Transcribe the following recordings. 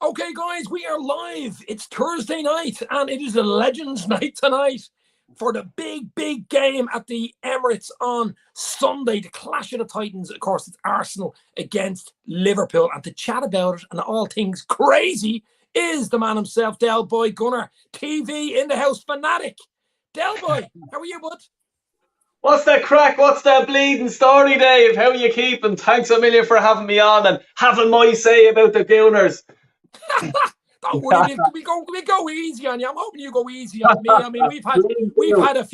Okay, guys, we are live. It's Thursday night, and it is a Legends night tonight for the big game at the Emirates on Sunday. The clash of the Titans. Of course, it's Arsenal against Liverpool. And to chat about it and all things crazy is the man himself, Del Boy Gunner, TV in the house fanatic. Del Boy, how are you, bud? What's that crack? What's that bleeding story, Dave? How are you keeping? Thanks a million for having me on and having my say about the Gooners. Don't worry, we go easy on you. I'm hoping you go easy on me. I mean, we've had a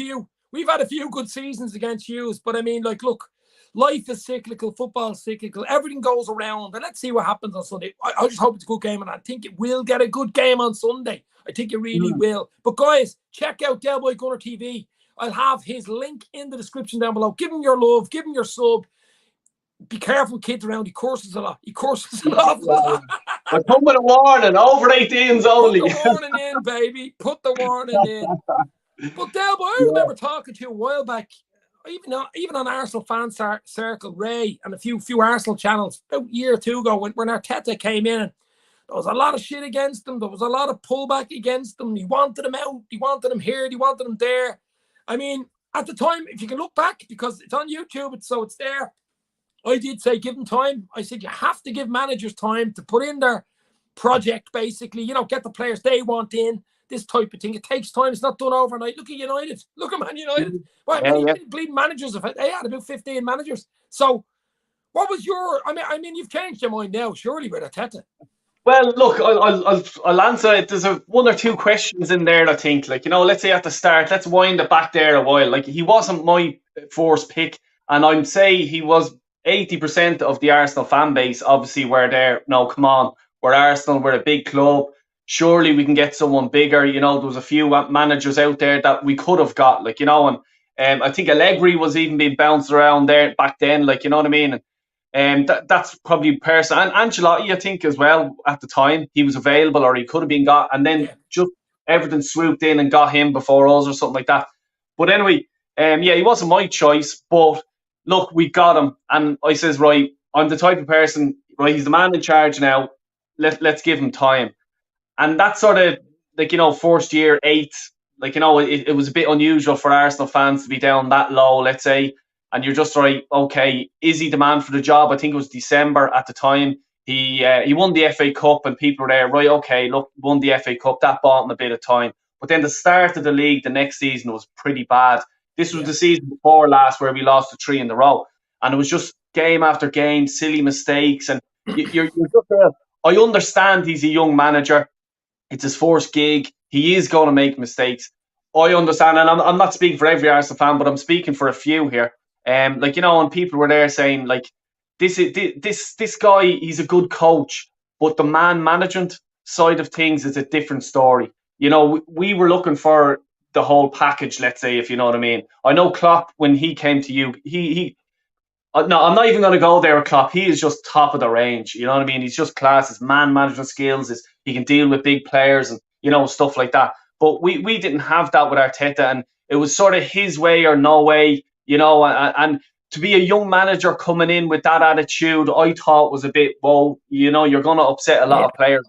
few good seasons against you, but I mean, like, look, life is cyclical, football is cyclical, everything goes around, and let's see what happens on Sunday. I just hope it's a good game, and I think it will get a good game on Sunday. I think it really will. But guys, check out Del Boy Gunner TV. I'll have his link in the description down below. Give him your love, give him your sub. Be careful, kids around. He curses a lot. I come with a warning. Over 18s only. Put the warning in, baby. Put the warning in. But Delbo, I remember talking to you a while back, even on Arsenal fan circle, Ray, and a few Arsenal channels about a year or two ago when Arteta came in. And there was a lot of shit against them. There was a lot of pullback against them. He wanted them out. He wanted them here. He wanted them there. I mean, at the time, if you can look back, because it's on YouTube, it's there. I did say give them time. I said you have to give managers time to put in their project, basically, get the players they want in, this type of thing. It takes time. It's not done overnight. Look at United. Look at Man United. Well, bleeding managers. They had about 15 managers. So what was your, I mean, you've changed your mind now, surely, with Arteta. Well, look, I'll answer it. There's one or two questions in there, I think. Let's say at the start, let's wind it back there a while. He wasn't my first pick, and I'd say he was 80% of the Arsenal fan base. Obviously, we're there. No, come on. We're Arsenal. We're a big club. Surely we can get someone bigger. There was a few managers out there that we could have got, and I think Allegri was even being bounced around there back then, you know what I mean? And that's probably person. And Ancelotti, I think, as well, at the time, he was available or he could have been got. And then just everything swooped in and got him before us or something like that. But anyway, he wasn't my choice. But look, we got him. And I says, right, I'm the type of person, right, he's the man in charge now. Let's give him time. And that sort of, first year, eighth, it was a bit unusual for Arsenal fans to be down that low, let's say. And you're just right, okay, is he the man for the job? I think it was December at the time. He won the FA Cup and people were there, right, okay, look, won the FA Cup. That bought him a bit of time. But then the start of the league the next season was pretty bad. This was the season before last where we lost the 3 in a row. And it was just game after game, silly mistakes. And you're just I understand he's a young manager. It's his first gig. He is going to make mistakes. I understand. And I'm not speaking for every Arsenal fan, but I'm speaking for a few here. And people were there saying, this guy, he's a good coach, but the man management side of things is a different story. We were looking for the whole package, let's say, if you know what I mean. I know Klopp, when he came to you, no, I'm not even going to go there with Klopp. He is just top of the range. You know what I mean? He's just class. His man management skills, he can deal with big players and, stuff like that. But we didn't have that with Arteta, and it was sort of his way or no way. And to be a young manager coming in with that attitude, I thought was a bit, you're going to upset a lot of players.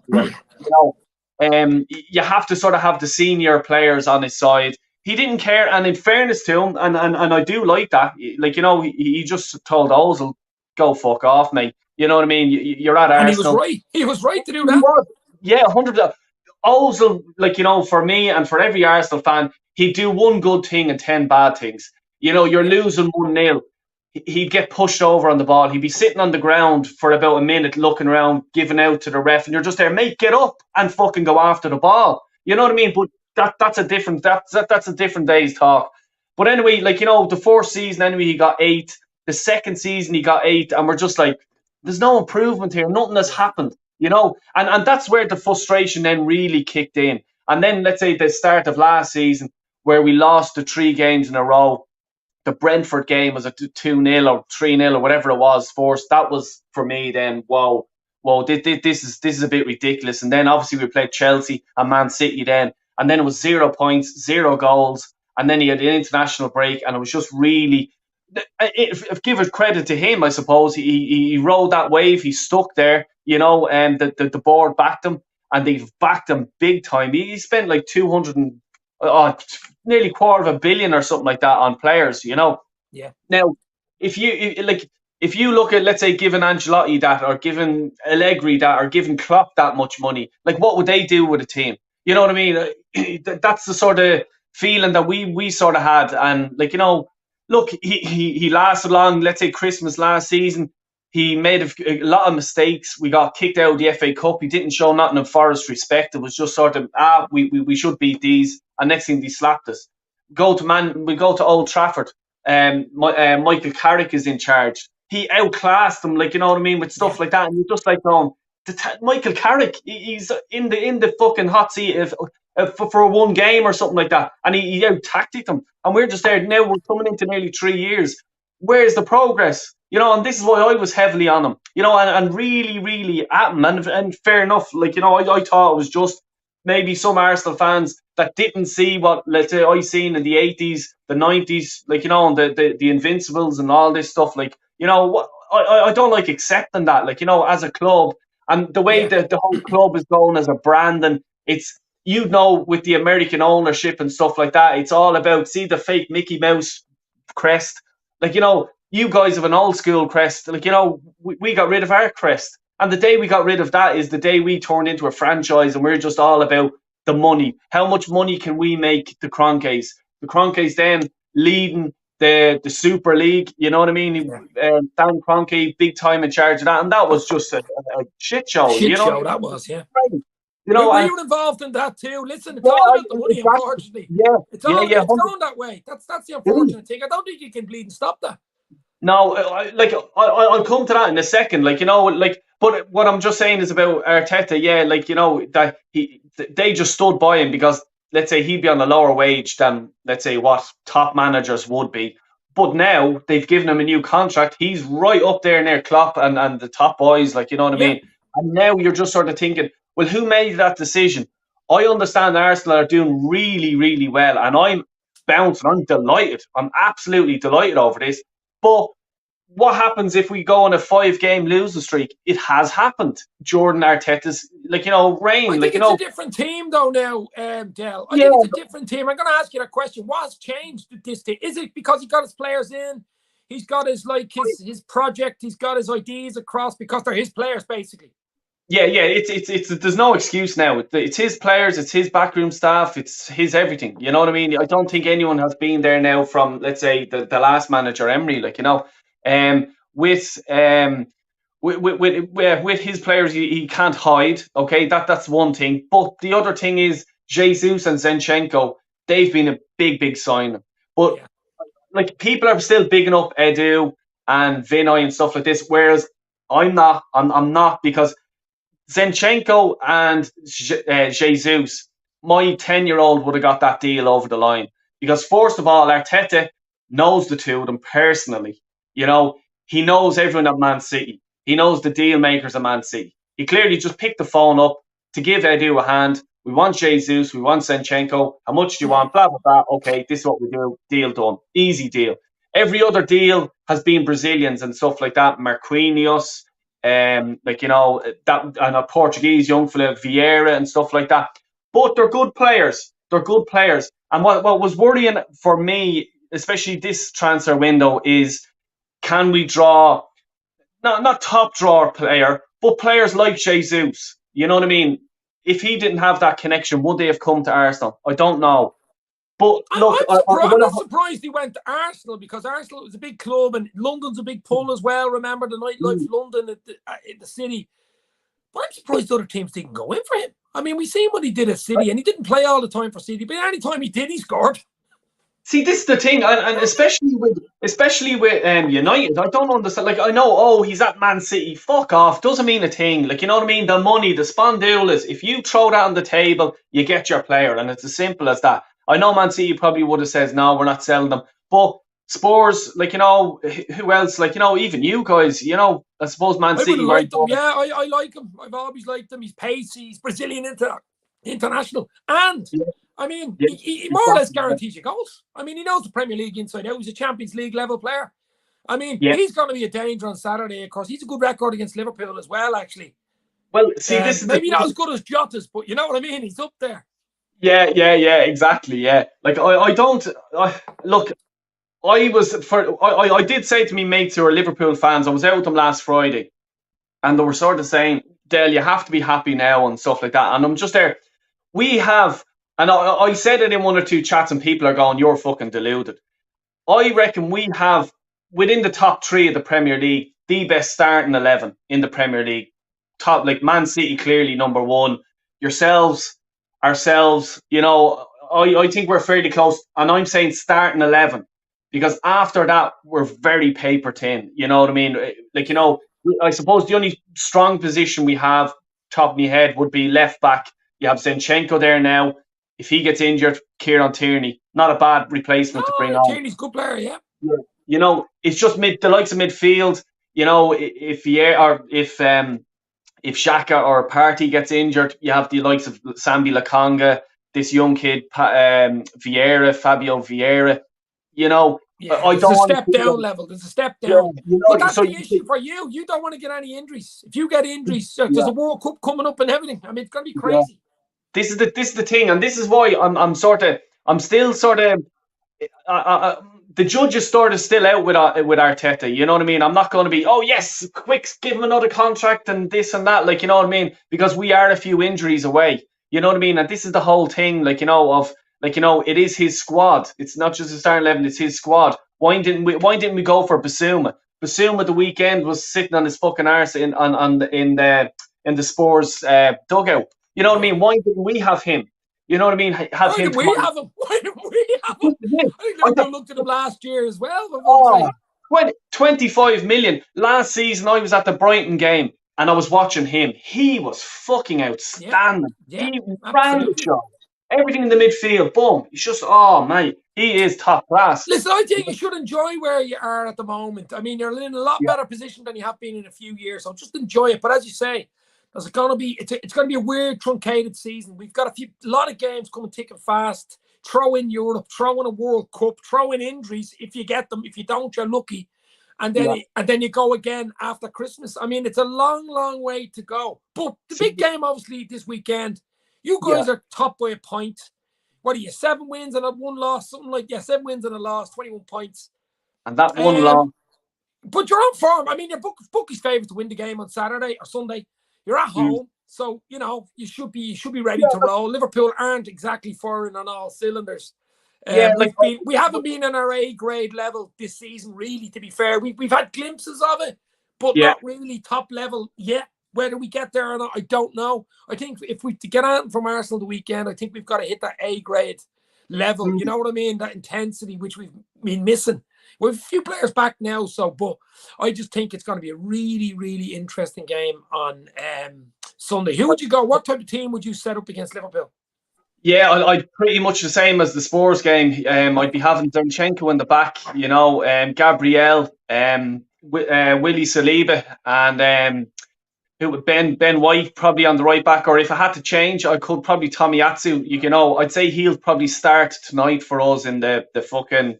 You have to sort of have the senior players on his side. He didn't care, and in fairness to him, and I do like that, he just told Ozil, go fuck off, mate. You know what I mean? You're at Arsenal. And he was right to do that. Yeah, 100%. Ozil, for me and for every Arsenal fan, he'd do one good thing and 10 bad things. You're losing 1-0. He'd get pushed over on the ball. He'd be sitting on the ground for about a minute looking around, giving out to the ref, and you're just there, mate, get up and fucking go after the ball. You know what I mean? But that's a different day's talk. But anyway, the first season, anyway, he got 8. The second season, he got 8, and we're just like, there's no improvement here. Nothing has happened, And that's where the frustration then really kicked in. And then, let's say, the start of last season, where we lost the 3 games in a row. The Brentford game was a 2-0 or 3-0 or whatever it was first. That was, for me, then, whoa, this is a bit ridiculous. And then, obviously, we played Chelsea and Man City then. And then it was 0 points, 0 goals. And then he had an international break. And it was just really, give it credit to him, I suppose. He rode that wave. He stuck there, and the board backed him. and they've backed him big time. He spent like 200 and nearly $250 million or something like that on players. Yeah. Now, if you look at, let's say, giving Ancelotti that, or giving Allegri that, or giving Klopp that much money, like, what would they do with a team? You know what I mean? That's the sort of feeling that we sort of had. And, like, look, he lasted long. Let's say Christmas last season, he made a lot of mistakes. We got kicked out of the FA Cup. He didn't show nothing of Forest respect. It was just sort of, we should beat these. And next thing, they slapped us. We go to Old Trafford. Michael Carrick is in charge. He outclassed them, like, you know what I mean, with stuff like that. And you're just like going, Michael Carrick, he's in the fucking hot seat for one game or something like that, and he out-tacticked them. And we're just there now. We're coming into nearly 3 years. Where's the progress? And this is why I was heavily on him. And really, really at him. And fair enough. Like, I thought it was just maybe some Arsenal fans that didn't see what, let's say, I seen in the 80s, the 90s, like, and the Invincibles and all this stuff. Like, I don't like accepting that, like, as a club, and the way that the whole club is going as a brand, and it's, with the American ownership and stuff like that, it's all about, see the fake Mickey Mouse crest, like, you guys have an old school crest, like, we got rid of our crest. And the day we got rid of that is the day we turned into a franchise, and we're just all about the money. How much money can we make the Kroenkes? The Kroenkes then leading the Super League, you know what I mean? Dan Kroenke, big time in charge of that. And that was just a shit show. That was, yeah. We were involved in that too. Listen, it's all about the money, unfortunately. Yeah. It's going that way. That's the unfortunate thing. I don't think you can bleed and stop that. No, I'll come to that in a second. But what I'm just saying is about Arteta. Yeah, that they just stood by him because, let's say, he'd be on a lower wage than, let's say, what top managers would be. But now they've given him a new contract. He's right up there near Klopp and the top boys. Like, you know what I mean? And now you're just sort of thinking, well, who made that decision? I understand Arsenal are doing really, really well, and I'm bouncing. I'm delighted. I'm absolutely delighted over this. But what happens if we go on a 5-game losing streak? It has happened. Jordan Arteta's, reign. I think it's a different team, though, now, Del. I think it's a different team. I'm going to ask you that question. What's changed with this team? Is it because he got his players in? He's got his project. He's got his ideas across because they're his players, basically. Yeah. It's there's no excuse now. It's his players. It's his backroom staff. It's his everything. You know what I mean? I don't think anyone has been there now from, let's say, the last manager, Emery. With his players, he can't hide. Okay, that's one thing. But the other thing is Jesus and Zinchenko. They've been a big sign. But people are still bigging up Edu and Vinay and stuff like this. Whereas I'm not. I'm not, because Zinchenko and Jesus, my 10-year-old would have got that deal over the line. Because first of all, Arteta knows the two of them personally. He knows everyone at Man City. He knows the deal makers at Man City. He clearly just picked the phone up to give Edu a hand. We want Jesus. We want Zinchenko. How much do you want? Blah, blah, blah. Okay, this is what we do. Deal done. Easy deal. Every other deal has been Brazilians and stuff like that. Marquinhos, that, and a Portuguese young fella, Vieira and stuff like that. But they're good players. And what was worrying for me, especially this transfer window, is, can we draw, not top drawer player, but players like Jesus? You know what I mean? If he didn't have that connection, would they have come to Arsenal? I don't know. But look, I'm not surprised he went to Arsenal, because Arsenal is a big club and London's a big pull as well. Remember the nightlife of London in the city. But I'm surprised other teams didn't go in for him. I mean, we've seen what he did at City, and he didn't play all the time for City, but any time he did, he scored. See, this is the thing, and especially with United, I don't understand. Like, I know, he's at Man City. Fuck off. Doesn't mean a thing. Like, you know what I mean? The money, the spondulas. If you throw that on the table, you get your player, and it's as simple as that. I know Man City probably would have said, no, we're not selling them. But Spurs, who else? Even you guys, I suppose Man City. I like them. Yeah, I like him. I've always liked him. He's pacey. He's Brazilian international. And, I mean, he more or less guarantees you goals. I mean, he knows the Premier League inside out. He's a Champions League level player. I mean, he's going to be a danger on Saturday, of course. He's a good record against Liverpool as well, actually. Well, see, this is the Maybe not thing. as good as Jota's, but you know what I mean. He's up there. Yeah, exactly. Yeah, like I don't look. I did say to me mates who are Liverpool fans. I was out with them last Friday, and they were sort of saying, "Dale, you have to be happy now" and stuff like that. And I'm just there. We have, and I said it in one or two chats, and people are going, "You're fucking deluded." I reckon we have within the top three of the Premier League the best starting 11 in the Premier League. Top like Man City clearly number one. Yourselves, ourselves. I think we're fairly close, and I'm saying starting 11 because after that we're very paper thin. You know what I mean? Like Yeah. I suppose the only strong position we have, top of my head, would be left back. You have Zinchenko there now. If he gets injured, Kieran Tierney, not a bad No, replacement to bring on. Tierney's a good player. Yeah. Yeah. It's just the likes of midfield. If Vieira or if Xhaka or Partey gets injured, you have the likes of Sambi Lakanga, this young kid, Vieira, Fabio Vieira. You know, Yeah, I there's don't a want step to see down them. level. There's a step Yeah, down. But that's so the issue for you. You don't want to get any injuries. If you get injuries, there's yeah, a World Cup coming up and everything. I mean, it's going to be yeah. crazy. This is the thing, and this is why I'm still sort of the judge is sort of still out with Arteta. You know what I mean? I'm not going to be, oh yes, quick, give him another contract and this and that. Like, you know what I mean? Because we are a few injuries away. You know what I mean? And this is the whole thing. It is his squad. It's not just the starting 11. It's his squad. Why didn't we go for Basuma? Basuma the weekend was sitting on his fucking arse in the Spurs dugout. You know what I Yeah. mean? Why didn't we have him? You know what I mean? Have Why him did to we come on. have him? Why did we have him? I think I Liverpool looked at him last year as well, for fuck's Oh, sake. 25 million. Last season, I was at the Brighton game and I was watching him. He was fucking Yeah. outstanding. Yeah. He ran the Absolutely. show. Everything in the midfield, boom. He's just, oh, mate, he is top class. Listen, I think you should enjoy where you are at the moment. I mean, you're in a lot Yeah, better position than you have been in a few years. So just enjoy it. But as you say, there's going to be it's going to be a weird truncated season. We've got a lot of games coming thick and fast. Throw in Europe, throw in a World Cup, throw in injuries if you get them. If you don't, you're lucky. And yeah. then you go again after Christmas. I mean, it's a long, long way to go. But the See, big game, obviously, this weekend. You yeah. guys are top by a point. What are you? 7 wins and a 1 loss, something like 7 wins and a loss, 21 points. And that one Um, long, but you're on form. I mean, your bookie's favourite to win the game on Saturday or Sunday. You're at mm, home, so you should be ready yeah, to roll. Liverpool aren't exactly firing on all cylinders. yeah, We haven't been in our A grade level this season, really. To be fair, we've had glimpses of it, but yeah, not really top level yet. Whether we get there or not, I don't know. I think if we to get on from Arsenal the weekend, I think we've got to hit that A grade level. mm, You know what I mean? That intensity which we've been missing. We've a few players back now, but I just think it's going to be a really, really interesting game on Sunday. Who would you go? What type of team would you set up against Liverpool? yeah. I'd pretty much the same as the Spurs game. Yeah, I'd be having Zinchenko in the back, Gabriel, Willie Saliba, and who would Ben White probably on the right back, or if I had to change, I could probably Tomiyasu. I'd say he'll probably start tonight for us in the fucking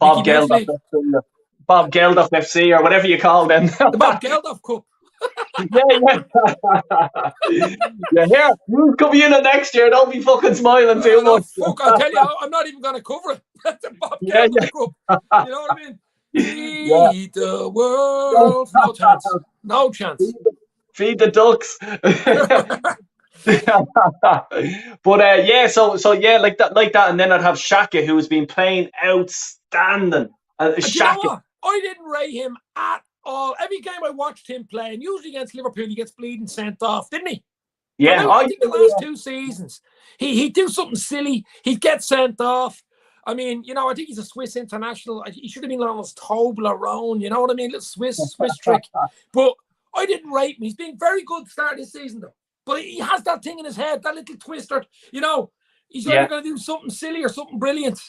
Mickey Bob Mouse Geldof League, FC, Bob Geldof FC or whatever you call them. the Bob Geldof Cup. Yeah. Yeah, here, you could be in it next year. Don't be fucking smiling too No, much. fuck! I'll tell you, I'm not even going to cover it. That's a Bob Yeah, Geldof Cup. You know what I mean? yeah. Feed the world. No chance. No chance. Feed the ducks. But yeah, so yeah, like that, and then I'd have Shaka, who has been playing outstanding. And do you know Shaka, what? I didn't rate him at all. Every game I watched him play, and usually against Liverpool, he gets bleeding sent off, didn't he? yeah, I think the last 2 seasons, he'd do something silly. He'd get sent off. I mean, I think he's a Swiss international. He should have been on his Toblerone. You know what I mean? Little Swiss trick. But I didn't rate him. He's been very good start this season, though. But he has that thing in his head, that little twister. He's either yeah, going to do something silly or something brilliant.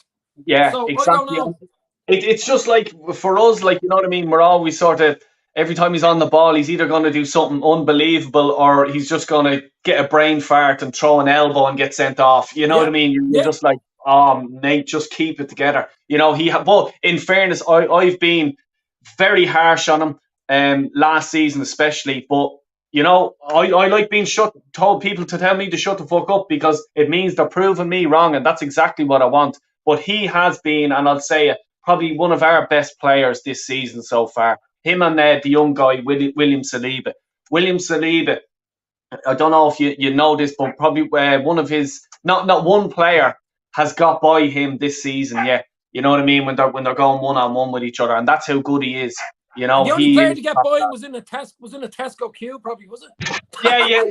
yeah, So I don't exactly. know. It's just like for us, like, you know what I mean. We're always sort of, every time he's on the ball, he's either going to do something unbelievable or he's just going to get a brain fart and throw an elbow and get sent off. You know what Yeah, I mean? You're yeah. just like, mate, just keep it together. But in fairness, I've been very harsh on him last season, especially. But You know, I like being told people to tell me to shut the fuck up because it means they're proving me wrong, and that's exactly what I want. But he has been, and I'll say it, probably one of our best players this season so far. Him and the young guy, William Saliba. William Saliba, I don't know if you know this, but probably one of his, not one player has got by him this season yet. You know what I mean? When they're going 1-on-1 with each other, and that's how good he is. You know, And the only he player is. to get by was in a Tesco queue, probably, was it? Yeah.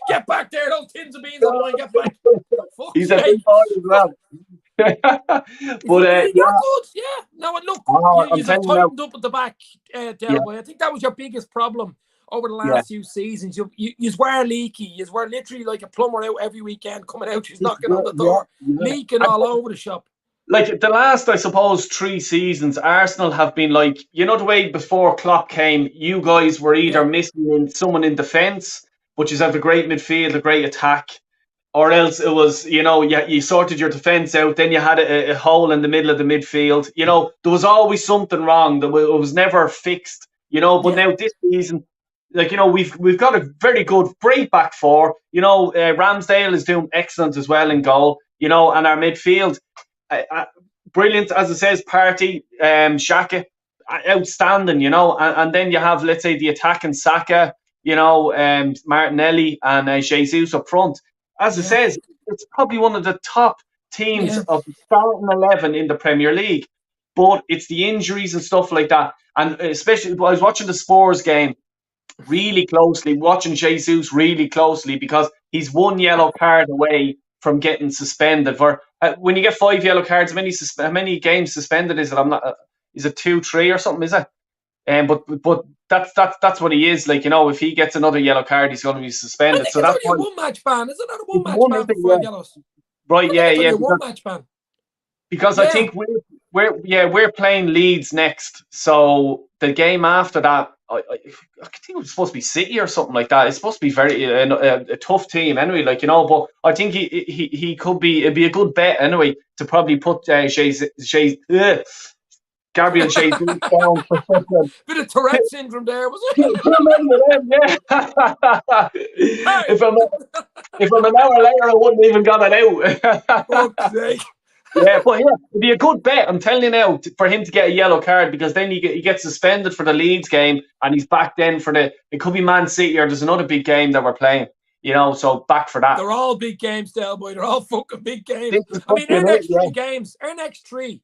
Get back there, those tins of beans on mine. Get back. He's a big boy as well. But is he that good? Yeah. No, and look, you have tightened up at the back, Del Boy. I think that was your biggest problem over the last few seasons. You were leaky. You were literally like a plumber out every weekend, coming out, she's knocking on the door, leaking all over the shop. Like the last, I suppose, 3 seasons, Arsenal have been like, you know, the way before Klopp came, you guys were either missing someone in defence, but you have a great midfield, a great attack, or else it was, you know, you sorted your defence out, then you had a hole in the middle of the midfield. You know, there was always something wrong. It was never fixed, you know, but now this season, like, you know, we've got a very good, great back four. You know, Ramsdale is doing excellent as well in goal, you know, and our midfield, brilliant, as it says, Partey, Saka, outstanding, you know, and then you have, let's say, the attacking Saka, you know, Martinelli and Jesus up front. As it says, it's probably one of the top teams of the starting 11 in the Premier League, but it's the injuries and stuff like that, and especially I was watching the Spurs game really closely, watching Jesus really closely because he's one yellow card away from getting suspended for. When you get 5 yellow cards, how many games suspended is it? Is it 2, 3 or something? Is it? But that's what he is. Like, you know, if he gets another yellow card, he's going to be suspended. So that's only a 1-match ban. Is it not a 1-match ban for 5 yellows? Right? Yeah. A 1-match ban. Because I think we're playing Leeds next. So the game after that, I think it was supposed to be City or something like that. It's supposed to be very a tough team anyway, like, you know. But I think he could be. It'd be a good bet anyway to probably put Gabriel Jesus down for something. Bit of Tourette syndrome there, was it? If I'm an hour later, I wouldn't even got it out. Fuck's sake. But it'd be a good bet. I'm telling you now, for him to get a yellow card, because then he gets suspended for the Leeds game, and he's back then for it could be Man City, or there's another big game that we're playing. You know, so back for that. They're all big games, Del Boy. They're all fucking big games. I mean, our next 3 games, our next 3.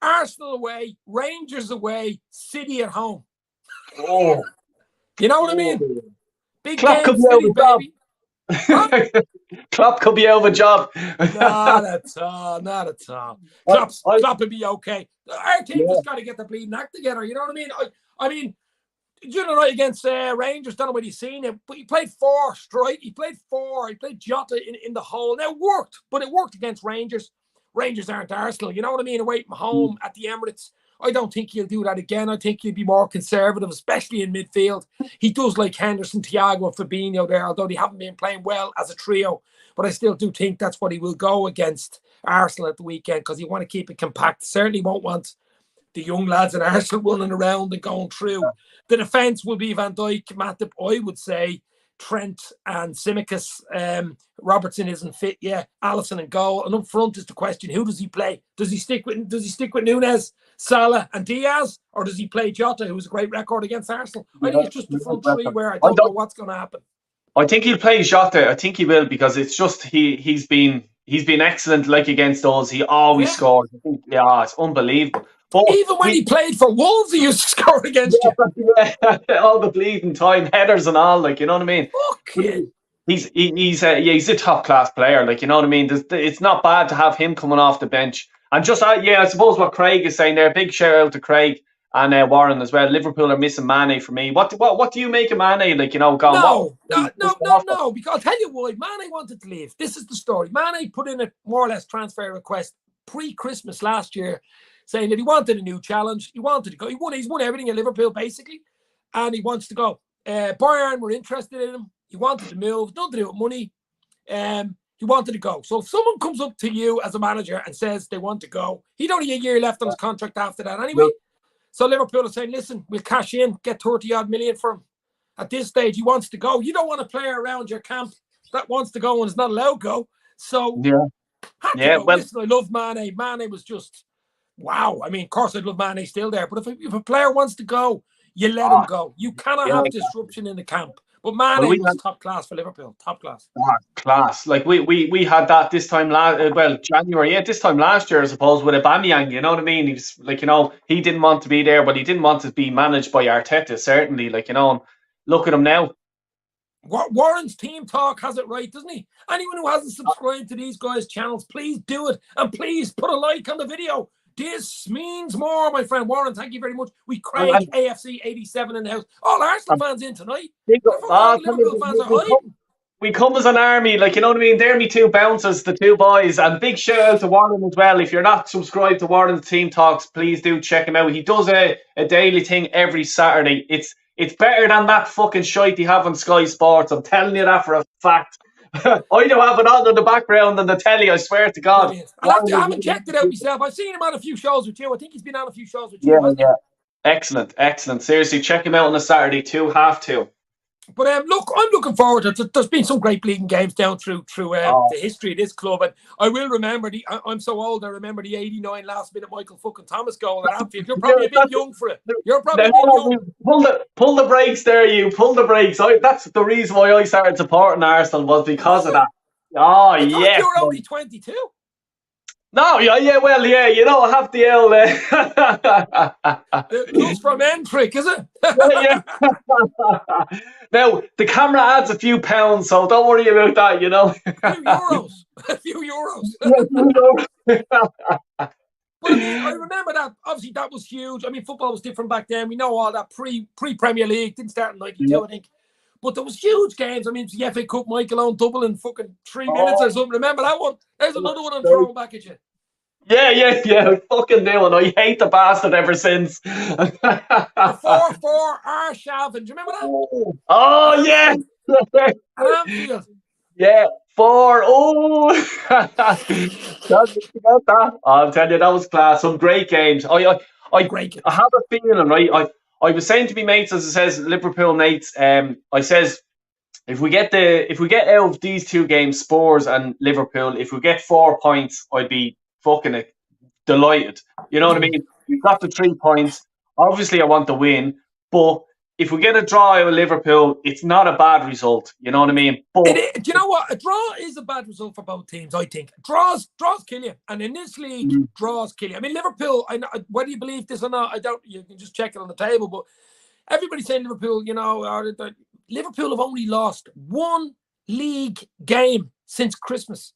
Arsenal away, Rangers away, City at home. Oh. You know what I mean? Big Klopp game, City, baby. Klopp could be out of a job. Not at all. Klopp would be okay. Our team just got to get the bleeding act together. You know what I mean? I mean, you know, against Rangers, don't know what he's seen him, but he played 4 straight. He played Jota in the hole. Now it worked, but it worked against Rangers. Rangers aren't Arsenal, you know what I mean? Away from home at the Emirates. I don't think he'll do that again. I think he'll be more conservative, especially in midfield. He does like Henderson, Thiago, and Fabinho there, although they haven't been playing well as a trio. But I still do think that's what he will go against Arsenal at the weekend, because he want to keep it compact. Certainly won't want the young lads in Arsenal running around and going through. The defence will be Van Dijk, Matip, I would say, Trent and Tsimikas. Robertson isn't fit yet. Alisson and goal. And up front is the question: who does he play? Does he stick with Nunez, Salah, and Diaz, or does he play Jota, who's a great record against Arsenal? I think it's just the front 3 where I don't know what's going to happen. I think he'll play Jota. I think he will, because it's just he's been excellent. Like against us, he always scores. I think, it's unbelievable. But even when he played for Wolves, he used to score against you. All the bleeding time, headers and all, like, you know what I mean. Okay. He's a top class player, like, you know what I mean. It's not bad to have him coming off the bench. And just I suppose what Craig is saying there. Big shout out to Craig and Warren as well. Liverpool are missing Mane for me. What do you make of Mane? Like, you know, No. Because I'll tell you why. Mane wanted to leave. This is the story. Mane put in a more or less transfer request pre-Christmas last year, saying that he wanted a new challenge. He wanted to go. He's won everything in Liverpool, basically, and he wants to go. Bayern were interested in him. He wanted to move. Nothing to do with money. He wanted to go. So if someone comes up to you as a manager and says they want to go, he'd only a year left on his contract after that anyway. So Liverpool are saying, listen, we'll cash in, get 30-odd million for him. At this stage, he wants to go. You don't want a player around your camp that wants to go and is not allowed to go. So, had to go. Well, Listen, I love Mane. Mane was just, wow. I mean, of course, I'd love Mane still there. But if a player wants to go, you let him go. You cannot have disruption in the camp. But Mane was top class for Liverpool. Top class. Class. Like we had that this time January. Yeah, this time last year, I suppose, with Aubameyang. You know what I mean? He's like, he didn't want to be there, but he didn't want to be managed by Arteta. Certainly, like, and look at him now. Warren's Team Talk has it right, doesn't he? Anyone who hasn't subscribed to these guys' channels, please do it, and please put a like on the video. This means more, my friend Warren. Thank you very much. We Craig AFC 87 in the house. All Arsenal fans in tonight. Liverpool fans are hiding. We come as an army, like, you know what I mean? They're me two bouncers, the two boys. And big shout out to Warren as well. If you're not subscribed to Warren's Team Talks, please do check him out. He does a daily thing every Saturday. It's better than that fucking shite he have on Sky Sports. I'm telling you that for a fact. I don't have it on in the background on the telly, I swear to God. I haven't checked it out myself. I've seen him on a few shows with you. I think he's been on a few shows with you, hasn't he? Excellent. Seriously, check him out on a Saturday too, 2:30. But look, I'm looking forward to it. There's been some great bleeding games down through the history of this club, and I will remember I'm so old. I remember the '89 last-minute Michael fucking Thomas goal at Anfield. You're probably a bit young for it. You're probably a bit young. Pull the brakes there, you. Pull the brakes. That's the reason why I started supporting Arsenal, was because of that. I thought you were only 22. No, well, I have the It comes from Entrick, is it? Now, the camera adds a few pounds, so don't worry about that, A few euros. But I mean, I remember that. Obviously, that was huge. I mean, football was different back then. We know all that pre-Premier League. Didn't start in 92, I think. But there was huge games. I mean, the FA Cup, Michael Owen double in fucking 3 minutes or something. Remember that one? There's another one I'm throwing back at you. Yeah. Fucking new one. I hate the bastard ever since. The 4-4 arsliv. Do you remember that? Oh, yeah. Anfield. Yeah. 4. Oh. I'll tell you, that was class. Some great games. I have a feeling, right? I was saying to me mates, as it says, Liverpool mates, I says, if we get out of these two games, Spurs and Liverpool, if we get 4 points, I'd be fucking delighted. You know what I mean? We've got the 3 points. Obviously, I want to win, but if we get a draw out of Liverpool, it's not a bad result. You know what I mean? But do you know what? A draw is a bad result for both teams, I think. Draws kill you. And in this league, draws kill you. I mean, Liverpool, whether you believe this or not, you can just check it on the table, but everybody's saying Liverpool, Liverpool have only lost 1 league game since Christmas.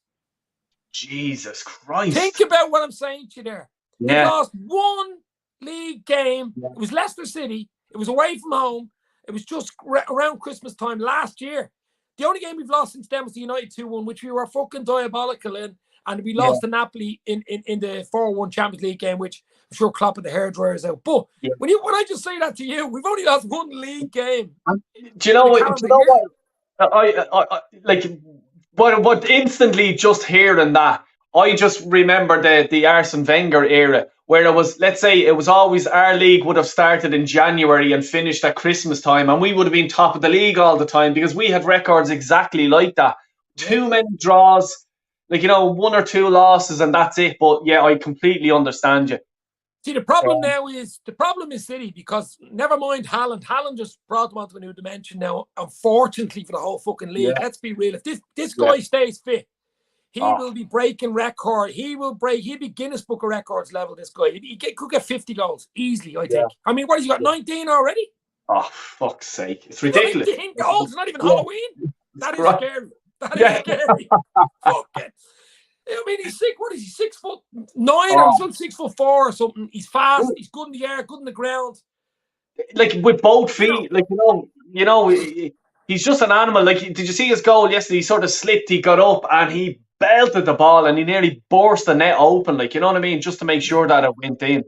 Jesus Christ. Think about what I'm saying to you there. Yeah. They lost 1 league game. Yeah. It was Leicester City. It was away from home. It was just around Christmas time last year. The only game we've lost since then was the United 2-1, which we were fucking diabolical in. And we lost to Napoli in the 4-1 Champions League game, which I'm sure Klopp and the hairdryers out. But when I just say that to you, we've only lost 1 league game. Do you know what? I like, but instantly just hearing that, I just remember the Arsene Wenger era, where it was, let's say, it was always our league would have started in January and finished at Christmas time, and we would have been top of the league all the time because we had records exactly like that. Too many draws, 1 or 2 losses, and that's it. But yeah, I completely understand you. See, the problem is City, because never mind Haaland. Haaland just brought them onto a new dimension now, unfortunately, for the whole fucking league. Let's be real. If this guy stays fit, he will be breaking record. He'll be Guinness Book of Records level, this guy. Could get 50 goals easily, I think. I mean, what has he got, 19 already? Oh, fuck's sake. It's ridiculous. 19 goals, it's not even Halloween. That is scary. That is scary. Fuck it. I mean, he's sick. What is he? 6'9" or he's 6'4" or something. He's fast. He's good in the air, good in the ground. Like with both feet, he's just an animal. Like, did you see his goal yesterday? He sort of slipped. He got up and he belted the ball and he nearly burst the net open. Like, you know what I mean? Just to make sure that it went in.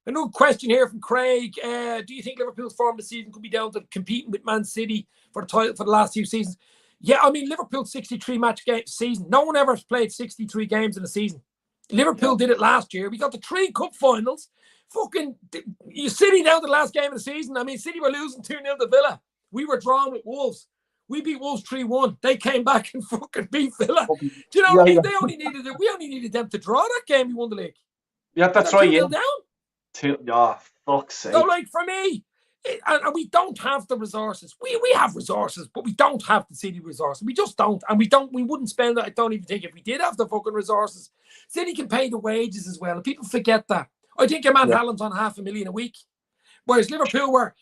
Another question here from Craig. Do you think Liverpool's form this season could be down to competing with Man City for the title for the last few seasons? Yeah, I mean, Liverpool's 63 match game season. No one ever played 63 games in a season. Liverpool did it last year. We got the 3 cup finals. Fucking, you City down to the last game of the season. I mean, City were losing 2-0 to Villa. We were drawn with Wolves. We beat Wolves 3-1. They came back and fucking beat Villa. Do you know what I mean? They only needed it. We only needed them to draw that game. We won the league. Yeah, that's right. 2-0 down. Oh, fuck's sake. So, like, for me, and we don't have the resources. We have resources, but we don't have the City resources. We just don't. And we wouldn't spend it. I don't even think if we did have the fucking resources. City can pay the wages as well. And people forget that. I think your man Haaland's on $500,000 a week. Whereas Liverpool were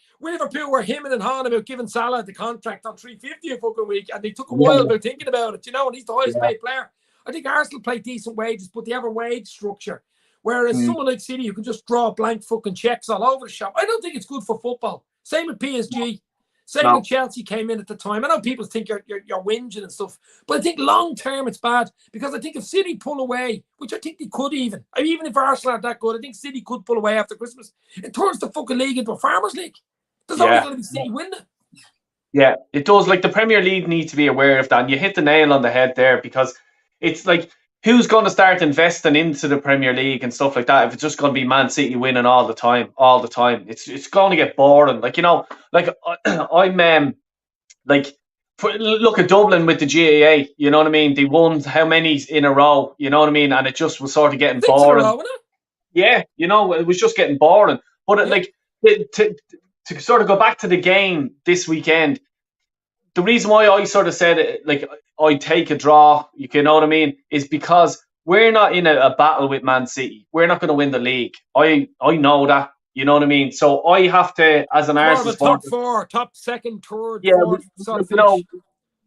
hemming and hawing about giving Salah the contract on $350 a fucking week, and they took a while about thinking about it, and he's the highest paid player. I think Arsenal play decent wages, but they have a wage structure. Whereas someone like City, who can just draw blank fucking checks all over the shop, I don't think it's good for football. Same with PSG. Same when Chelsea came in at the time. I know people think you're whinging and stuff, but I think long term it's bad, because I think if City pull away, which I think they could even if Arsenal are that good, I think City could pull away after Christmas. It turns the fucking league into a farmers' league. There's always going to be City winning. Yeah, it does. Like, the Premier League need to be aware of that. And you hit the nail on the head there, because it's like, who's going to start investing into the Premier League and stuff like that if it's just going to be Man City winning all the time? It's going to get boring. Like, I'm look at Dublin with the GAA. You know what I mean? They won how many in a row? You know what I mean? And it just was sort of getting boring. Row, wasn't it? Yeah, it was just getting boring. But to sort of go back to the game this weekend, the reason why I sort of said I'd take a draw, you know what I mean, is because we're not in a battle with Man City. We're not going to win the league. I know that, you know what I mean. So I have to, as an Arsenal top four, top second, third, fourth.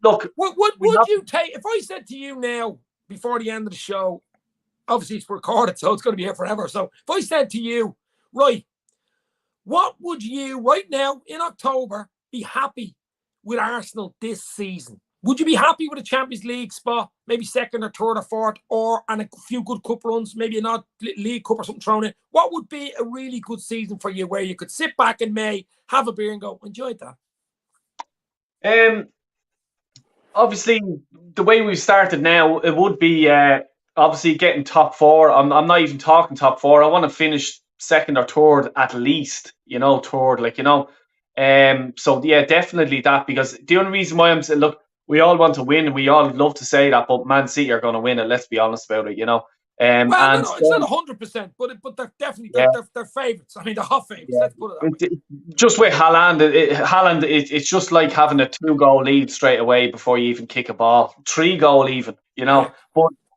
Look, what would you take if I said to you now before the end of the show? Obviously, it's recorded, so it's going to be here forever. So if I said to you, right, what would you right now in October be happy with Arsenal this season? Would you be happy with a Champions League spot, maybe second or third or fourth, and a few good cup runs, maybe not League Cup or something thrown in? What would be a really good season for you where you could sit back in May, have a beer and go, enjoy that? Obviously, the way we've started now, it would be obviously getting top four. I'm not even talking top four. I want to finish second or third at least, third, so yeah, definitely that, because the only reason why I'm saying, look, we all want to win and we all love to say that, but Man City are going to win it, let's be honest about it, no, it's not 100%, but they're definitely they're favourites. I mean, they're hot favourites, let's put it that way. Just with Haaland, it's just like having a 2-goal lead straight away before you even kick a ball, 3-goal even, but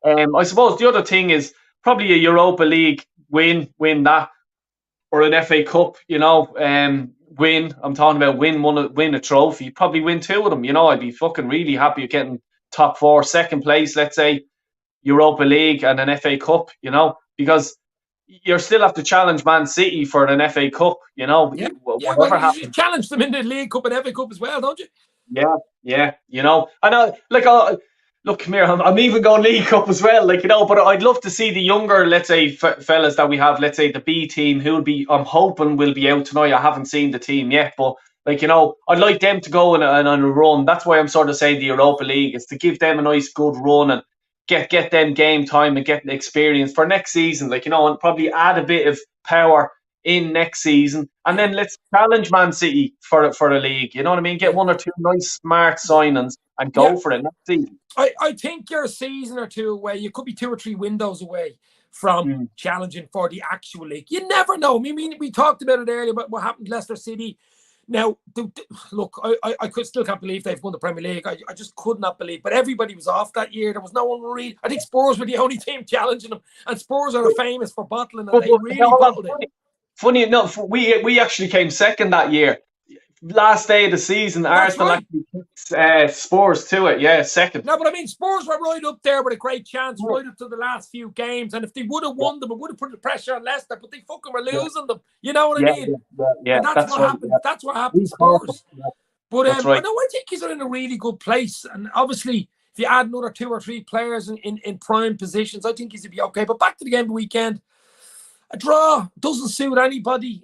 I suppose the other thing is probably a Europa League win that, or an FA Cup, win. I'm talking about win a trophy. Probably win 2 of them. I'd be fucking really happy getting top 4, second place, let's say, Europa League and an FA Cup, because you still have to challenge Man City for an FA Cup, whatever happens. You challenge them in the League Cup and FA Cup as well, don't you? Yeah, and look, come here, I'm even going League Cup as well, but I'd love to see the younger, let's say, fellas that we have, let's say the B team, I'm hoping will be out tonight. I haven't seen the team yet, but I'd like them to go on a run. That's why I'm sort of saying the Europa League is to give them a nice good run and get them game time and get the experience for next season, and probably add a bit of power in next season, and then let's challenge Man City for the league. You know what I mean? Get 1 or 2 nice smart signings and go for it next season. I think you're a season or 2 away. You could be 2 or 3 windows away from challenging for the actual league. You never know. I mean, we talked about it earlier about what happened to Leicester City. Now, look, I still can't believe they've won the Premier League. I just could not believe. But everybody was off that year. There was no one really. I think Spurs were the only team challenging them, and Spurs are famous for bottling, and they really bottled it. Funny enough, we actually came second that year. Last day of the season, Arsenal actually picked Spurs to it. Yeah, second. No, but I mean, Spurs were right up there with a great chance right up to the last few games. And if they would have won them, it would have put the pressure on Leicester, but they fucking were losing them. You know what I mean? Yeah, and that's what happened. That's what happened to Spurs. But I think he's in a really good place. And obviously, if you add another 2 or 3 players in prime positions, I think he's going to be okay. But back to the game of the weekend. A draw doesn't suit anybody.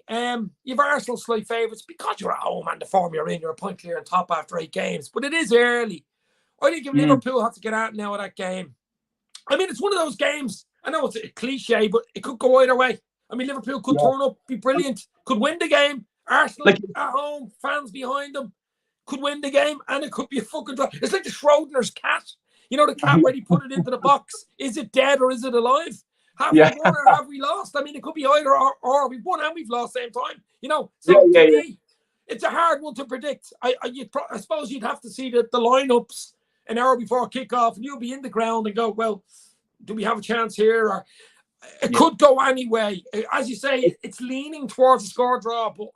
You've Arsenal slight favourites because you're at home and the form you're in. You're a point clear on top after 8 games, but it is early. I think if Liverpool have to get out now of that game, I mean, it's one of those games. I know it's a cliche, but it could go either way. I mean, Liverpool could turn up, be brilliant, could win the game. Arsenal at home, fans behind them. could win the game, and it could be a fucking draw. It's like the Schrodinger's cat. You know, the cat where he put it into the box. Is it dead or is it alive? Have we won or have we lost? I mean, it could be either or we've won and we've lost at the same time. You know, so to me, it's a hard one to predict. I suppose you'd have to see the lineups an hour before kickoff, and you'll be in the ground and go, well, do we have a chance here? Or it could go any way. As you say, it's leaning towards a score draw, but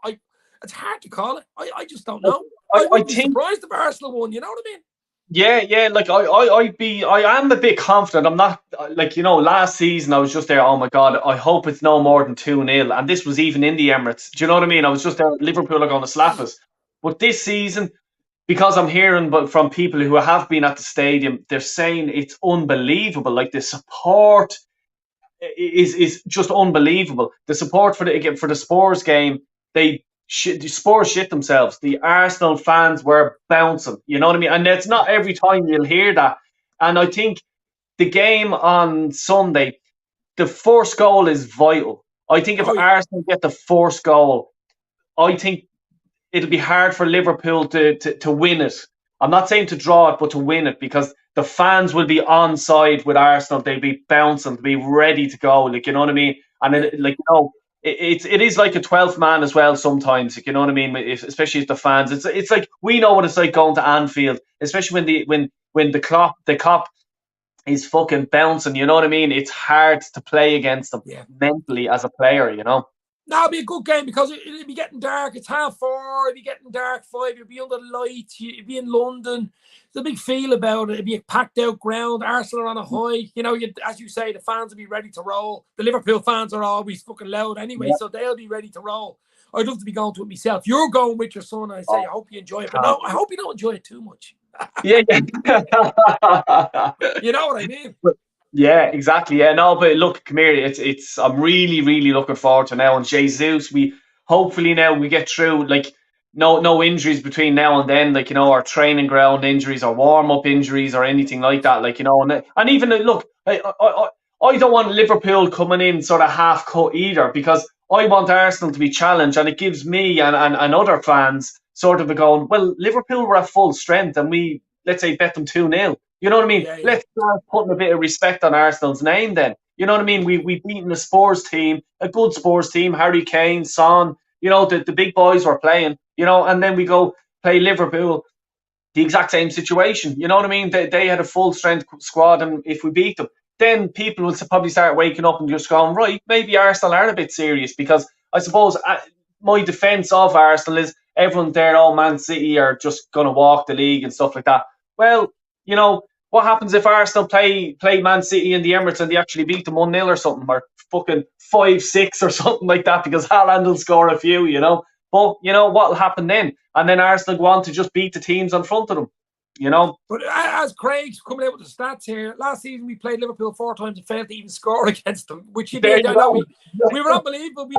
it's hard to call it. I just don't know. I wouldn't be surprised if Arsenal won. You know what I mean? Yeah. Like I am a bit confident. I'm not like, you know, last season I was just there. Oh my God, I hope it's no more than 2-0. And this was even in the Emirates. Do you know what I mean? I was just there. Liverpool are going to slap us. But this season, because I'm hearing from people who have been at the stadium, they're saying it's unbelievable. Like the support is just unbelievable. The support for the Spurs game, the Spurs shit themselves. The Arsenal fans were bouncing. You know what I mean? And it's not every time you'll hear that. And I think the game on Sunday, the first goal is vital. I think if Arsenal get the first goal, I think it'll be hard for Liverpool to win it. I'm not saying to draw it, but to win it, because the fans will be on side with Arsenal. They'll be bouncing, they'll be ready to go. Like, you know what I mean? And it is like a 12th man as well sometimes. Like, you know what I mean? Especially if the fans, it's like we know what it's like going to Anfield, especially when the cop is fucking bouncing. You know what I mean? It's hard to play against them mentally as a player. You know. No, it'll be a good game because it'll be getting dark. It's 4:30. It'll be getting dark 5. You'll be under the lights. You'll be in London. There's a big feel about it. It'll be a packed out ground. Arsenal are on a high. You know, as you say, the fans will be ready to roll. The Liverpool fans are always fucking loud anyway, so they'll be ready to roll. I'd love to be going to it myself. You're going with your son. I say, I hope you enjoy it. But no, I hope you don't enjoy it too much. Yeah. You know what I mean? Yeah, exactly. Yeah, no, but look, come here. It's. I'm really, really looking forward to now. And Jesus, we hopefully now we get through. Like, no injuries between now and then. Like, you know, our training ground injuries, or warm up injuries, or anything like that. Like, you know, and even look, I don't want Liverpool coming in sort of half cut either, because I want Arsenal to be challenged, and it gives me and other fans sort of going, well, Liverpool were at full strength, and we, let's say, bet them 2-0. You know what I mean? Yeah. Let's start putting a bit of respect on Arsenal's name then. You know what I mean? We beaten a Spurs team, a good Spurs team, Harry Kane, Son, you know, the big boys were playing, you know, and then we go play Liverpool, the exact same situation. You know what I mean? They had a full strength squad, and if we beat them, then people will probably start waking up and just going, right, maybe Arsenal are a bit serious, because I suppose my defence of Arsenal is everyone there, Man City are just going to walk the league and stuff like that. Well, you know, what happens if Arsenal play Man City in the Emirates and they actually beat them 1-0 or something, or fucking 5-6 or something like that, because Haaland will score a few, you know? But, you know, what will happen then? And then Arsenal go on to just beat the teams in front of them, you know? But as Craig's coming out with the stats here, last season we played Liverpool 4 times and failed to even score against them, which you did. I know we were unbelievable. We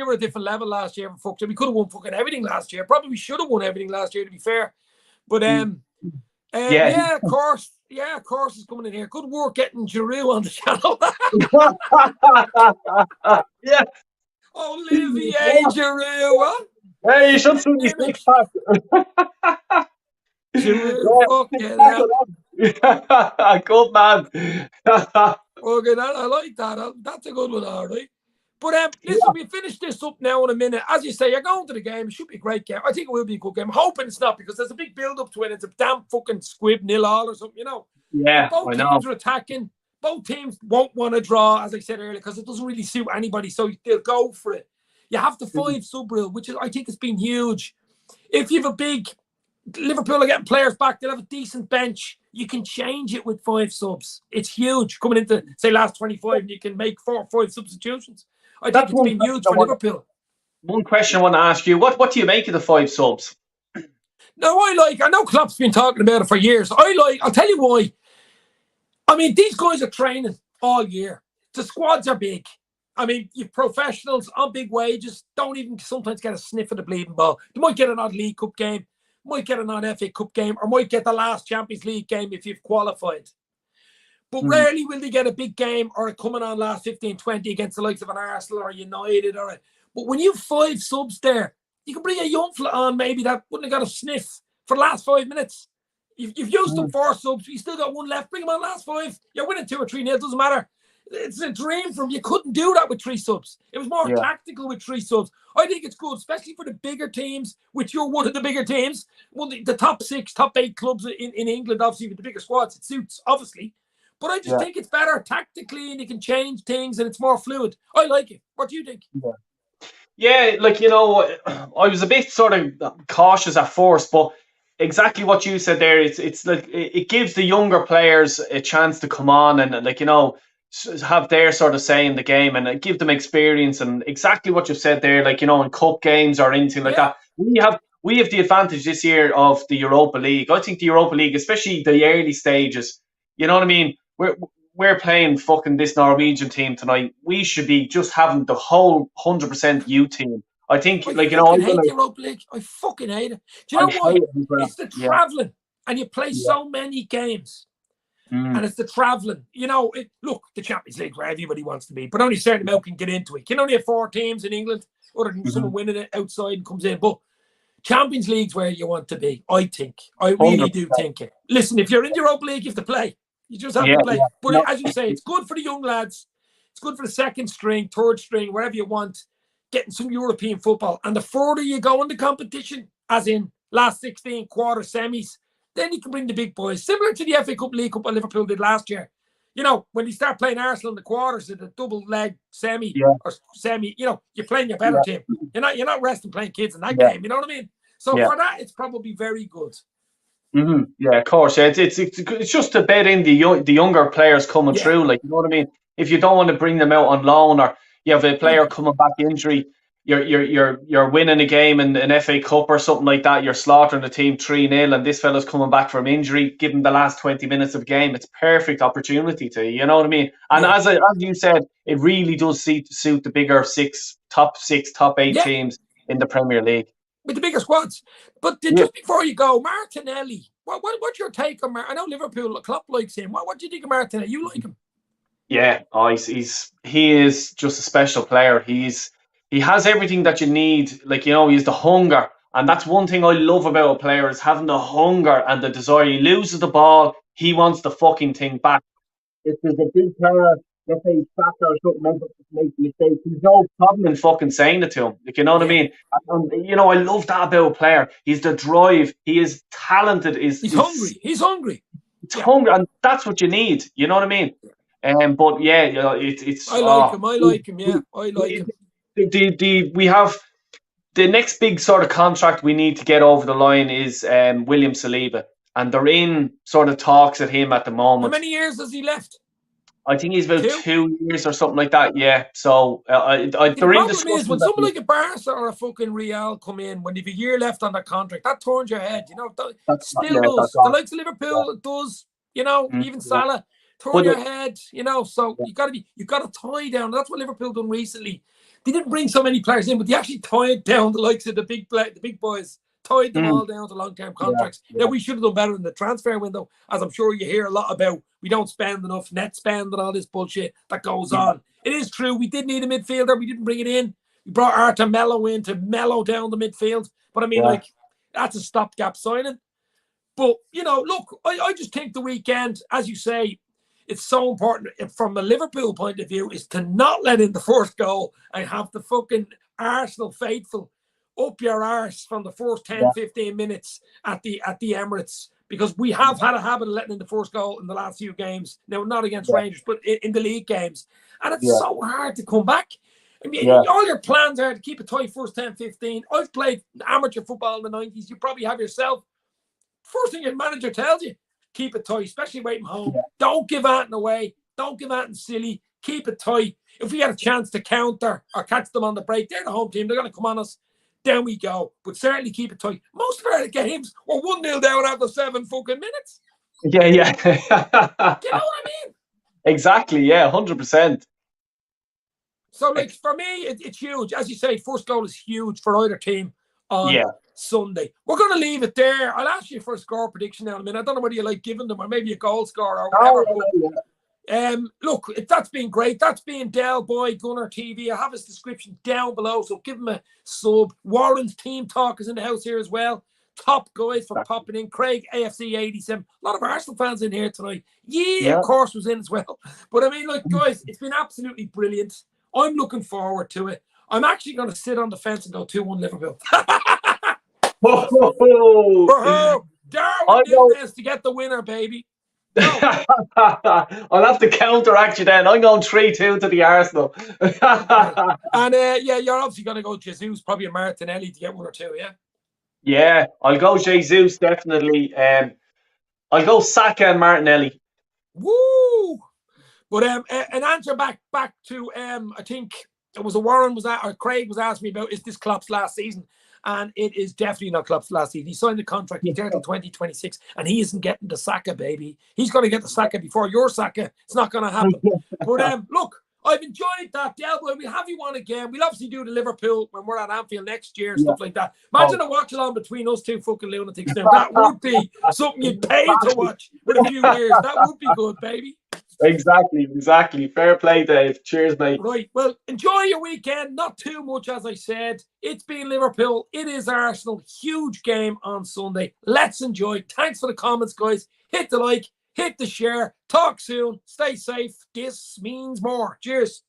were a different level last year. We could have won fucking everything last year. Probably we should have won everything last year, to be fair. But, of course. Yeah, of course it's coming in here. Good work getting Giroud on the channel. Yeah. Olivier Giroud. Huh? Hey, you should see me 6 pack. Giroud, good man. Okay, I like that. That's a good one, all right. But listen, we finish this up now in a minute. As you say, you're going to the game. It should be a great game. I think it will be a good game. I'm hoping it's not, because there's a big build-up to it. It's a damn fucking squib 0-0 or something, you know. Yeah, both teams are attacking. Both teams won't want to draw, as I said earlier, because it doesn't really suit anybody. So they'll go for it. You have the 5 sub rule, which I think has been huge. If you have a big Liverpool are getting players back, they'll have a decent bench. You can change it with 5 subs. It's huge. Coming into, say, last 25, and you can make 4 or 5 substitutions. I think it's been huge for Liverpool. One question I want to ask you: What do you make of the 5 subs? No, I know Klopp's been talking about it for years. I'll tell you why. I mean, these guys are training all year. The squads are big. I mean, you professionals on big wages don't even sometimes get a sniff of the bleeding ball. They might get an odd League Cup game, might get an odd FA Cup game, or might get the last Champions League game if you've qualified. But rarely will they get a big game or a coming on last 15-20 against the likes of an Arsenal or United. But when you have 5 subs there, you can bring a young fella on maybe that wouldn't have got a sniff. for the last 5 minutes. You've used them 4 subs. You still got 1 left. Bring them on last 5. You're winning 2 or 3-0. It doesn't matter. It's a dream for him. You couldn't do that with 3 subs. It was more tactical with 3 subs. I think it's good, especially for the bigger teams, which you're one of the bigger teams. Well, the top 6, top 8 clubs in England, obviously, with the bigger squads, it suits, obviously. But I just think it's better tactically, and you can change things, and it's more fluid. I like it. What do you think? Yeah, like, I was a bit sort of cautious at first, but exactly what you said there, it's like it gives the younger players a chance to come on and, like, have their sort of say in the game, and give them experience, and exactly what you said there, like, in cup games or anything like that. We have the advantage this year of the Europa League. I think the Europa League, especially the early stages, you know what I mean? We're playing fucking this Norwegian team tonight. We should be just having the whole 100% U team. I think, I like, fucking hate the Europa League. I fucking hate it. Do you know why? It's the travelling, and you play so many games, and it's the travelling. Look, the Champions League, where everybody wants to be, but only a certain amount can get into it. You can only have 4 teams in England, other than someone winning it outside and comes in. But Champions League's where you want to be, I think. I really do think it. Listen, if you're in the Europa League, you have to play. You just have to play. But as you say, it's good for the young lads. It's good for the second string, third string, wherever you want, getting some European football. And the further you go in the competition, as in last 16, quarter, semis, then you can bring the big boys. Similar to the FA Cup, League Cup, what Liverpool did last year. When you start playing Arsenal in the quarters, in the double leg semi or semi, you're playing your better team. You're not resting playing kids in that game. You know what I mean? So for that, it's probably very good. Yeah, of course. Yeah, it's just to bet in the younger players coming through. Like, you know what I mean? If you don't want to bring them out on loan, or you have a player coming back injury, you're winning a game in an FA Cup or something like that. You're slaughtering the team 3-0, and this fella's coming back from injury. Give him the last 20 minutes of the game. It's perfect opportunity to, you know what I mean? And as you said, it really does suit the bigger top 8 teams in the Premier League. With the bigger squads. But just before you go, Martinelli, what's your take on Martinelli? I know Liverpool, Klopp likes him. What do you think of Martinelli? You like him? Yeah, he is just a special player. He has everything that you need. Like, he has the hunger. And that's one thing I love about a player, is having the hunger and the desire. He loses the ball, he wants the fucking thing back. If there's a big player, let's say saka or something, makes a mistake, there's no problem in fucking saying it to him. Like, you know what I mean? And, I love that about a player. He's the drive. He is talented. He's hungry. He's hungry. It's hungry, and that's what you need. You know what I mean? But yeah, it's. I like him. I like him. Yeah, I like him. We have the next big sort of contract we need to get over the line is William Saliba, and they're in sort of talks at him at the moment. How many years has he left? I think he's about 2 years or something like that. Yeah. So they're in discussion. Is when someone like a Barca or a fucking Real come in, when you've a year left on that contract, that turns your head. Does. The likes of Liverpool, it does. Even Salah, turn your head. So you got to tie down. That's what Liverpool done recently. They didn't bring so many players in, but they actually tied down the likes of the big boys. Tied them all down to long-term contracts. Now, we should have done better in the transfer window, as I'm sure you hear a lot about. We don't spend enough, net spend, and all this bullshit that goes on. It is true. We did need a midfielder. We didn't bring it in. We brought Arteta Mello in to mellow down the midfield. But I mean, that's a stopgap signing. But, look, I just think the weekend, as you say, it's so important from a Liverpool point of view, is to not let in the first goal and have the fucking Arsenal faithful up your arse from the first 10, 15 minutes at the Emirates, because we have had a habit of letting in the first goal in the last few games. Now, not against Rangers, but in the league games. And it's so hard to come back. I mean, all your plans are to keep it tight first 10, 15. I've played amateur football in the 90s. You probably have yourself. First thing your manager tells you, keep it tight, especially away from home. Don't give out away. Don't give out silly. Keep it tight. If we get a chance to counter or catch them on the break, they're the home team. They're going to come on us. Down we go. But certainly keep it tight. Most of our games were 1-0 down after 7 fucking minutes. Yeah. Do you know what I mean? Exactly, 100%. So, for me, it's huge. As you say, first goal is huge for either team on Sunday. We're going to leave it there. I'll ask you for a score prediction now in a minute. I don't know whether you like giving them or maybe a goal score or whatever. Look, that's been great. That's been Del Boy Gunner TV. I have his description down below, so give him a sub. Warren's Team Talk is in the house here as well. top guys for popping in. Craig, AFC 87. A lot of Arsenal fans in here tonight. Yeah, Yeah. of course, was in as well. But I mean, look, guys, it's been absolutely brilliant. I'm looking forward to it. I'm actually going to sit on the fence and go 2-1 Liverpool. Darwin Nunez to get the winner, baby. No. I'll have to counteract you then. I'm going 3-2 to the Arsenal. Okay. And yeah, you're obviously going to go Jesus, probably a Martinelli to get 1 or 2, yeah? Yeah, I'll go Jesus, definitely. I'll go Saka and Martinelli. Woo! But an answer back to I think it was Warren was that, or Craig was asking me about, is this Klopp's last season? And it is definitely not Klopp's last season. He signed the contract until 2026, and he isn't getting the Saka, baby. He's going to get the Saka before your Saka. It's not going to happen. But look, I've enjoyed that, Delboy. We'll have you on again. We'll obviously do the Liverpool when we're at Anfield next year and stuff like that. Imagine a watch along between us two fucking lunatics now. That would be something you'd pay to watch with a few years. That would be good, baby. Exactly. Fair play, Dave. Cheers, mate. Right. Well, enjoy your weekend. Not too much, as I said. It's been Liverpool. It is Arsenal. Huge game on Sunday. Let's enjoy. Thanks for the comments, guys. Hit the like, hit the share. Talk soon. Stay safe. This means more. Cheers.